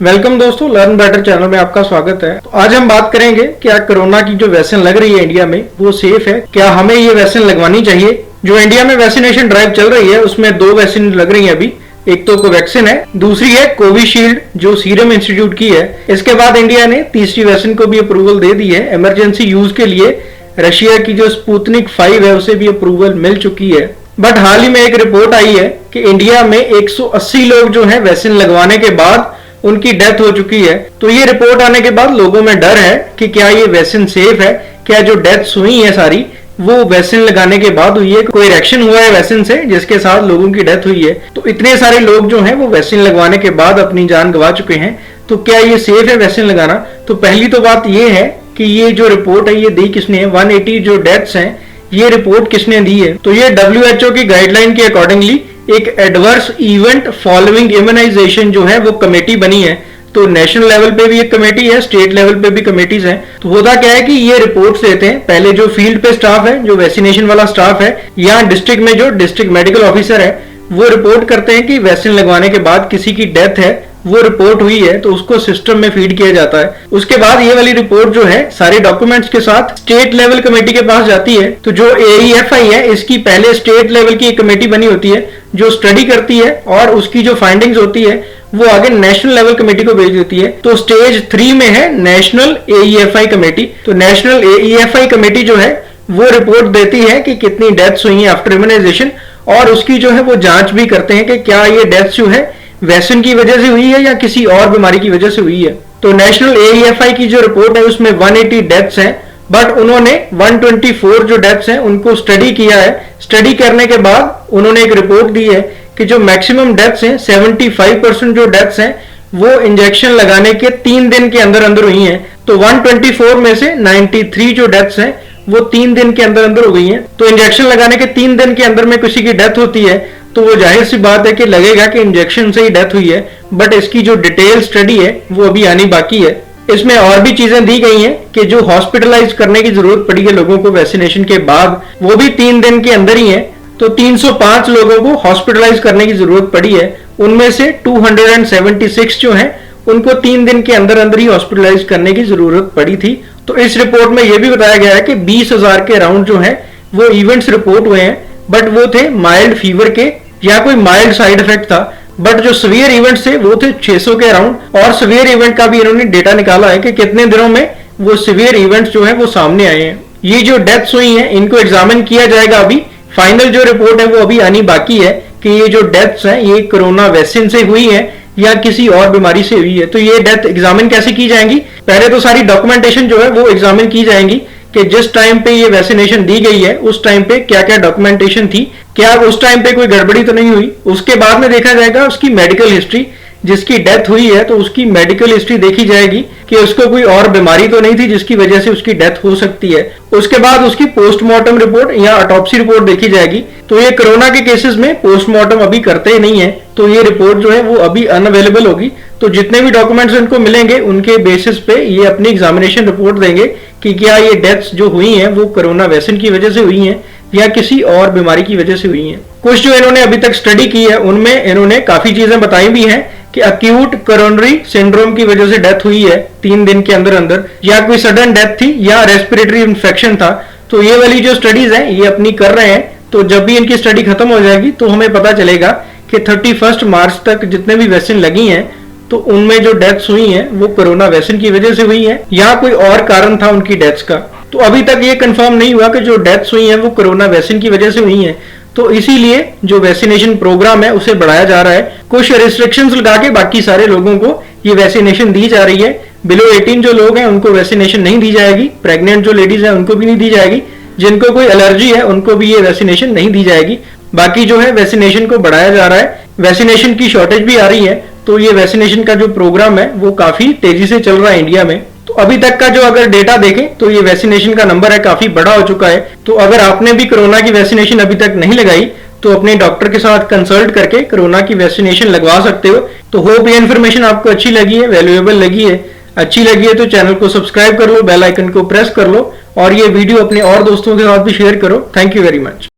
Welcome दोस्तों, learn better channel में आपका स्वागत है। तो आज हम बात करेंगे क्या कोरोना की जो वैक्सीन लग रही है इंडिया में वो सेफ है, क्या हमें ये वैक्सीन लगवानी चाहिए। जो इंडिया में वैक्सीनेशन ड्राइव चल रही है उसमें दो वैक्सीन लग रही है अभी। एक तो कोवैक्सीन है, दूसरी है कोविशील्ड जो सीरम इंस्टीट्यूट की है। इसके बाद इंडिया ने तीसरी वैक्सीन को भी अप्रूवल दे दी है इमरजेंसी यूज के लिए। रशिया की जो स्पुतनिक 5 है उसे भी अप्रूवल मिल चुकी है। बट हाल ही में एक रिपोर्ट आई है कि इंडिया में 180 लोग जो है वैक्सीन लगवाने के बाद उनकी डेथ हो चुकी है। तो ये रिपोर्ट आने के बाद लोगों में डर है कि क्या ये वैक्सीन सेफ है, क्या जो डेथ्स हुई है सारी वो वैक्सीन लगाने के बाद हुई है, कोई रिएक्शन हुआ है वैक्सीन से जिसके साथ लोगों की डेथ हुई है। तो इतने सारे लोग जो हैं वो वैक्सीन लगवाने के बाद अपनी जान गंवा चुके हैं। तो क्या ये सेफ है वैक्सीन लगाना। तो पहली तो बात ये है कि ये जो रिपोर्ट है ये दी किसने है, 180 जो डेथ्स हैं ये रिपोर्ट किसने दी है। तो ये WHO की गाइडलाइन के अकॉर्डिंगली एक एडवर्स इवेंट फॉलोइंग इम्यूनाइजेशन जो है वो कमेटी बनी है। तो नेशनल लेवल पे भी एक कमेटी है, स्टेट लेवल पे भी कमेटीज हैं। तो होता क्या है कि ये रिपोर्ट्स देते हैं पहले जो फील्ड पे स्टाफ है, जो वैक्सीनेशन वाला स्टाफ है, या डिस्ट्रिक्ट में जो डिस्ट्रिक्ट मेडिकल ऑफिसर है वो रिपोर्ट करते हैं कि वैक्सीन लगवाने के बाद किसी की डेथ है, वो रिपोर्ट हुई है, तो उसको सिस्टम में फीड किया जाता है। उसके बाद ये वाली रिपोर्ट जो है सारे डॉक्यूमेंट्स के साथ स्टेट लेवल कमेटी के पास जाती है। तो जो AEFI है इसकी पहले स्टेट लेवल की एक कमेटी बनी होती है जो स्टडी करती है और उसकी जो फाइंडिंग्स होती है वो आगे नेशनल लेवल कमेटी को भेज देती है। तो स्टेज 3 में है नेशनल AEFI कमेटी। तो नेशनल AEFI कमेटी जो है वो रिपोर्ट देती है कि कितनी डेथ्स हुई है आफ्टर इम्यूनाइजेशन, और उसकी जो है वो जांच भी करते हैं कि क्या ये डेथ्स जो है वैक्सीन की वजह से हुई है या किसी और बीमारी की वजह से हुई है। तो नेशनल AEFI की जो रिपोर्ट है उसमें 180 डेथ्स हैं, बट उन्होंने 124 जो डेथ्स हैं उनको स्टडी किया है। स्टडी करने के बाद उन्होंने एक रिपोर्ट दी है कि जो मैक्सिमम डेथ्स हैं 75% जो डेथ्स हैं वो इंजेक्शन लगाने के 3 दिन के अंदर अंदर हुई हैं। तो 124 में से 93 जो डेथ्स हैं वो 3 दिन के अंदर अंदर हो गई हैं। तो इंजेक्शन लगाने के 3 दिन के अंदर में किसी की डेथ होती है तो वो जाहिर सी बात है कि लगेगा कि इंजेक्शन से ही डेथ हुई है। बट इसकी जो डिटेल स्टडी है वो अभी आनी बाकी है। इसमें और भी चीजें दी गई हैं कि जो हॉस्पिटलाइज करने की जरूरत पड़ी है लोगों को वैक्सीनेशन के बाद वो भी 3 दिन के अंदर ही है। तो 305 लोगों को हॉस्पिटलाइज करने की जरूरत पड़ी है। उनमें से 276 जो हैं उनको 3 दिन के अंदर अंदर ही हॉस्पिटलाइज करने की जरूरत पड़ी थी। तो इस रिपोर्ट में यह भी बताया गया है कि 20,000 के अराउंड जो है वो इवेंट्स रिपोर्ट हुए हैं, बट वो थे माइल्ड फीवर के या कोई माइल्ड साइड इफेक्ट था। बट जो सीवियर इवेंट्स थे वो थे 600 के अराउंड, और सीवियर इवेंट का भी इन्होंने डेटा निकाला है कि कितने दिनों में वो सीवियर इवेंट्स जो है वो सामने आए हैं। ये जो डेथ्स हुई हैं इनको एग्जामिन किया जाएगा। अभी फाइनल जो रिपोर्ट है वो अभी आनी बाकी है कि ये जो डेथ्स हैं ये कोरोना वैक्सीन से हुई है या किसी और बीमारी से हुई है। तो ये डेथ एग्जामिन कैसे की जाएंगी, पहले तो सारी डॉक्यूमेंटेशन जो है वो एग्जामिन की जाएंगी कि जिस टाइम पे ये वैक्सीनेशन दी गई है उस टाइम पे क्या क्या डॉक्यूमेंटेशन थी, क्या उस टाइम पे कोई गड़बड़ी तो नहीं हुई। उसके बाद में देखा जाएगा उसकी मेडिकल हिस्ट्री, जिसकी डेथ हुई है तो उसकी मेडिकल हिस्ट्री देखी जाएगी कि उसको कोई और बीमारी तो नहीं थी जिसकी वजह से उसकी डेथ हो सकती है। उसके बाद उसकी पोस्टमार्टम रिपोर्ट या ऑटोप्सी रिपोर्ट देखी जाएगी। तो ये कोरोना के केसेस में पोस्टमार्टम अभी करते ही नहीं है, तो ये रिपोर्ट जो है वो अभी अनअवेलेबल होगी। तो जितने भी डॉक्यूमेंट्स इनको मिलेंगे उनके बेसिस पे ये अपनी एग्जामिनेशन रिपोर्ट देंगे कि क्या ये डेथ्स जो हुई हैं वो कोरोना वैक्सीन की वजह से हुई हैं या किसी और बीमारी की वजह से हुई हैं। कुछ जो इन्होंने अभी तक स्टडी की है उनमें इन्होंने काफी चीजें बताई भी हैं कि अक्यूट कोरोनरी सिंड्रोम की वजह से डेथ हुई है 3 दिन के अंदर अंदर, या कोई सडन डेथ थी या रेस्पिरेटरी इन्फेक्शन था। तो ये वाली जो स्टडीज हैं ये अपनी कर रहे हैं। तो जब भी इनकी स्टडी खत्म हो जाएगी तो हमें पता चलेगा कि 31 मार्च तक जितने भी वैक्सीन लगी हैं तो उनमें जो डेथ्स हुई हैं वो कोरोना वैक्सीन की वजह से हुई हैं या कोई और कारण था उनकी डेथ्स का। तो अभी तक ये कंफर्म नहीं हुआ कि जो डेथ्स हुई हैं वो कोरोना वैक्सीन की वजह से हुई हैं। तो इसीलिए जो वैक्सीनेशन प्रोग्राम है उसे बढ़ाया जा रहा है। कुछ रिस्ट्रिक्शंस लगा के बाकी सारे लोगों को ये वैक्सीनेशन दी जा रही है। बिलो 18 जो लोग हैं उनको वैक्सीनेशन नहीं दी जाएगी, प्रेग्नेंट जो लेडीज हैं उनको भी नहीं दी जाएगी, जिनको कोई एलर्जी है उनको भी ये वैक्सीनेशन नहीं दी जाएगी। बाकी जो है वैक्सीनेशन को बढ़ाया जा रहा है। वैक्सीनेशन की शॉर्टेज भी आ रही है, तो ये वैक्सीनेशन का जो प्रोग्राम है वो काफी तेजी से चल रहा है इंडिया में। तो अभी तक का जो अगर डेटा देखें तो ये वैक्सीनेशन का नंबर है काफी बड़ा हो चुका है। तो अगर आपने भी कोरोना की वैक्सीनेशन अभी तक नहीं लगाई तो अपने डॉक्टर के साथ कंसल्ट करके कोरोना की वैक्सीनेशन लगवा सकते हो। तो होप ये इन्फॉर्मेशन आपको अच्छी लगी है, वैल्यूएबल लगी है। अच्छी लगी है तो चैनल को सब्सक्राइब कर लो, बेल आइकन को प्रेस कर लो और ये वीडियो अपने और दोस्तों के साथ भी शेयर करो। Thank you very much.